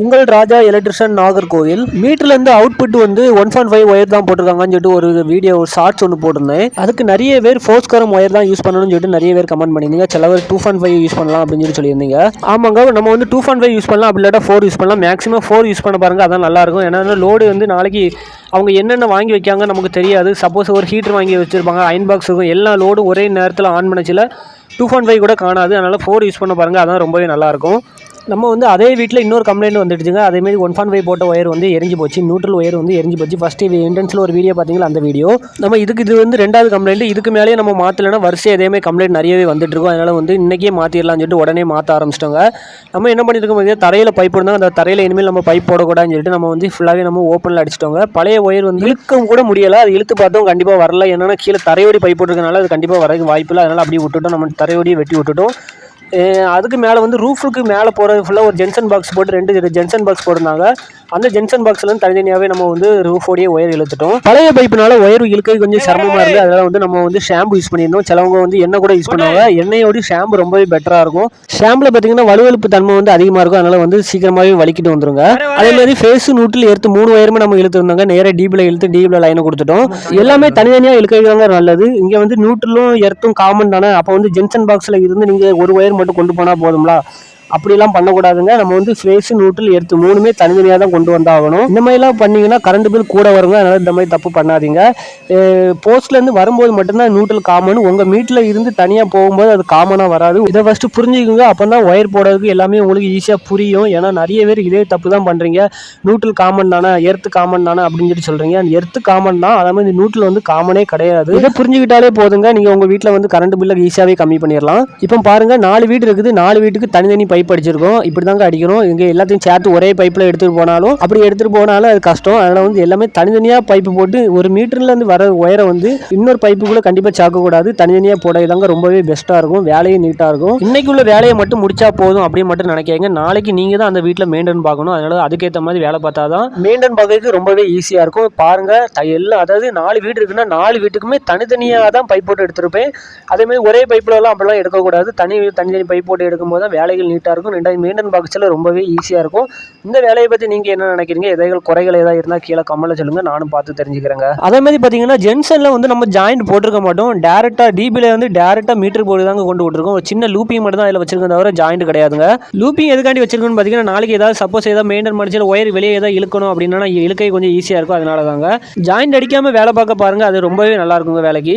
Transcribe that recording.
உங்கள் ராஜா electrician Nagercoil மீட்டர்லேருந்து output வந்து 1.5 wire தான் போட்டிருக்காங்கன்னு சொல்லிட்டு ஒரு வீடியோ ஷார்ட்ஸ் ஒன்று போட்டிருந்தேன். அதுக்கு நிறைய பேர் ஃபோர்ஸ்கரம் ஒயர் தான் யூஸ் பண்ணணும்னு சொல்லிட்டு நிறைய பேர் கமெண்ட் பண்ணியிருந்தீங்க. சிலவர் 2.5 யூஸ் பண்ணலாம் அப்படின்னு சொல்லியிருந்தீங்க. ஆமாங்க, நம்ம வந்து 2.5 யூஸ் பண்ணலாம், அப்படி இல்லாட்டா 4 யூஸ் பண்ணலாம். மேக்ஸிமம் 4 யூஸ் பண்ண பாருங்க, அதான் நல்லாயிருக்கும். ஏன்னா லோடு வந்து நாளைக்கு அவங்க என்னென்ன வாங்கி வைக்காங்க நமக்கு தெரியாது. சப்போஸ் ஒரு ஹீட்டர் வாங்கி வச்சுருப்பாங்க, அயன் பாக்ஸ் இருக்கும், எல்லா லோடும் ஒரே நேரத்தில் ஆன் பண்ணச்சில் 2.5 கூட காணாது. அதனால் 4 யூஸ் பண்ண பாருங்கள், அதான் ரொம்பவே நல்லாயிருக்கும். நம்ம வந்து அதே வீட்டில் இன்னொரு கம்ப்ளைண்ட் வந்துடுச்சுங்க. அதேமாதிரி 1.5 போட்ட ஒயர் வந்து எரிஞ்சு போச்சு, நியூட்ரல் ஒயர் வந்து எரிஞ்சு போச்சு. ஃபஸ்ட்டு என்ட்ரன்ஸில் ஒரு வீடியோ பார்த்தீங்களா, அந்த வீடியோ. நம்ம இது வந்து ரெண்டாவது கம்ப்ளைண்ட். இதுக்கு மேலேயே நம்ம மாற்றலைன்னா வரிசை அதேமாதிரி கம்ப்ளைண்ட் நிறையவே வந்துட்டுருக்கும். அதனால் வந்து இன்றைக்கே மாற்றிடலாம்னு சொல்லிட்டு உடனே மாற்ற ஆரம்பிச்சிட்டோங்க. நம்ம என்ன பண்ணியிருக்கோம் பார்த்தீங்கன்னா, தரையில் பைப் இருந்தால் அந்த தரையில் இனிமேல் நம்ம பைப் போடக்கூடாதுன்னு சொல்லிட்டு நம்ம வந்து ஃபுல்லாகவே நம்ம ஓப்பனில் அடிச்சிட்டோங்க. பழைய ஒயர் வந்து இழுக்கவும் கூட முடியலை, அது இழுத்து பார்த்தோம் கண்டிப்பாக வரல. என்னென்னா கீழே தரையோடி பைப் போட்டிருக்கனால அது கண்டிப்பாக வரதுக்கு வாய்ப்பு இல்லை. அதனால் அப்படியே விட்டுட்டோம், நம்ம தரையோடியை வெட்டி விட்டுட்டோம். அதுக்கு மேலே வந்து ரூஃபுக்கு மேலே போகிறது ஃபுல்லாக ஒரு ஜென்சன் பாக்ஸ் போட்டு 2 ஜென்சன் பாக்ஸ் போட்டிருந்தாங்க. அந்த ஜென்சன் பாக்ஸ்லேருந்து தனித்தனியாகவே நம்ம வந்து ரூஃபோடையே ஒயர் இழுத்துட்டோம். பழைய பைப்புனால ஒயர் இழுக்க கொஞ்சம் சிரமமாக இருக்குது. அதனால் வந்து நம்ம வந்து ஷாம்பு யூஸ் பண்ணியிருந்தோம். சிலவங்க வந்து எண்ணெய் கூட யூஸ் பண்ணுவாங்க. எண்ணெயோட ஷாம்பு ரொம்பவே பெட்டராக இருக்கும். ஷாம்பில் பார்த்தீங்கன்னா வலுவழுப்பு தன்மை வந்து அதிகமாக இருக்கும். அதனால் வந்து சீக்கிரமாகவே வலிக்கிட்டு வந்துருங்க. அதேமாதிரி ஃபேஸு நியூட்ரல் எடுத்து 3 ஒயருமே நம்ம இழுத்துருந்தாங்க. நேராக டிபியில் இழுத்து டிபியில் லைனை கொடுத்துட்டோம். எல்லாமே தனித்தனியாக இழுக்கிறது நல்லது. இங்கே வந்து நியூட்ரலும் எர்த்தும் காமன் தானே. அப்போ வந்து ஜென்சன் பாக்ஸில் இருந்து நீங்கள் ஒரு ஒயர் மட்டும் கொண்டு போனால் போதுங்களா? அப்படிலாம் பண்ணக்கூடாதுங்க. நம்ம வந்து ஃபேஸு நியூட்ரல் எடுத்து 3மே தனித்தனியாக தான் கொண்டு வந்தாகணும். இந்த மாதிரிலாம் பண்ணிங்கன்னா கரண்ட் பில் கூட வருங்க. அதனால் இந்த மாதிரி தப்பு பண்ணாதீங்க. போஸ்ட்லேருந்து வரும்போது மட்டும்தான் நியூட்ரல் காமன். உங்கள் மீட்டில் இருந்து தனியாக போகும்போது அது காமனாக வராது. இதை ஃபஸ்ட்டு புரிஞ்சுக்கோங்க. அப்போ தான் ஒயர் போடுறதுக்கு எல்லாமே உங்களுக்கு ஈஸியாக புரியும். ஏன்னா நிறைய பேர் இதே தப்பு தான் பண்ணுறீங்க. நியூட்ரல் காமன் தானே, எர்த்து காமன் தானே அப்படின்னு சொல்லி சொல்கிறீங்க. எர்த்து காமன் தான், அதே மாதிரி நியூட்ரல் வந்து காமனே கிடையாது. இதை புரிஞ்சுக்கிட்டாலே போதுங்க, நீங்கள் உங்கள் வீட்டில் வந்து கரண்ட் பில்லை ஈஸியாகவே கம்மி பண்ணிடலாம். இப்போ பாருங்கள், 4 வீடு இருக்குது. 4 வீட்டுக்கு தனித்தனி பைப் அடிச்சிருக்கோம். இப்படி தாங்க அடிக்கணும். இங்கே எல்லாத்தையும் சேர்த்து ஒரே பைப்பில் எடுத்துகிட்டு போனாலும் அது கஷ்டம். அதனால் வந்து எல்லாமே தனித்தனியாக பைப்பு போட்டு ஒரு மீட்டர்லேருந்து வர ஒயரை வந்து இன்னொரு பைப்புக்குள்ளே கண்டிப்பாக சாக்கக்கூடாது. தனித்தனியாக போடுறதாங்க ரொம்பவே பெஸ்ட்டாக இருக்கும். வேலையும் நீட்டாக இருக்கும். இன்னைக்குள்ள வேலையை மட்டும் முடிச்சா போதும் அப்படின்னு மட்டும் நினைக்காங்க. நாளைக்கு நீங்கள் தான் அந்த வீட்டில் மெயின்டைன் பார்க்கணும். அதனால் அதுக்கேற்ற மாதிரி வேலை பார்த்தா தான் மெயின்டைன் பார்க்கறதுக்கு ரொம்பவே ஈஸியாக இருக்கும். பாருங்கள், எல்லாம் அதாவது 4 வீடு இருக்குன்னா 4 வீட்டுக்குமே தனித்தனியாக தான் பைப் போட்டு எடுத்துருப்பேன். அதேமாதிரி ஒரே பைப்பிலலாம் அப்படிலாம் எடுக்கக்கூடாது. தனி பைப் போட்டு எடுக்கும்போது தான் வேலைகள் நீட்டாக இருக்கும். 2 மெயின்டைன் பாக்ஸில் ரொம்பவே ஈஸியாக இருக்கும். இந்த வேலையை பற்றி நீங்கள் என்ன நினைக்கிறீங்க? ஏதாவது குறைகள் ஏதாவது இருந்தால் கீழே கமெண்ட்ல சொல்லுங்கள், நானும் பார்த்து தெரிஞ்சுக்கிறேங்க. அதே மாதிரி பார்த்தீங்கன்னா ஜென்சனில் வந்து நம்ம ஜாயிண்ட் போட்டிருக்க மாட்டோம். டேரெக்டாக டிபியில் வந்து டேரெக்டாக மீட்டர் போட்டு தாங்க கொண்டு விட்டுருக்கோம். ஒரு சின்ன லூப்பிங் மட்டும் தான் அதில் வச்சிருக்கோம், தவிர ஜாயிண்ட் கிடையாதுங்க. லூப்பிங் எதுக்காண்டி வச்சிருக்கோன்னு பார்த்தீங்கன்னா, நாளைக்கு ஏதாவது சப்போஸ் ஏதாவது மெயின்டைன் பண்ணிச்சு ஒயர் வெளியே ஏதாவது இழுக்கணும் அப்படின்னா இழுக்கை கொஞ்சம் ஈஸியாக இருக்கும். அதனால தாங்க ஜாயிண்ட் அடிக்காமல் வேலை பார்க்க பாருங்கள், அது ரொம்பவே நல்லா இருக்குங்க வேலைக்கு.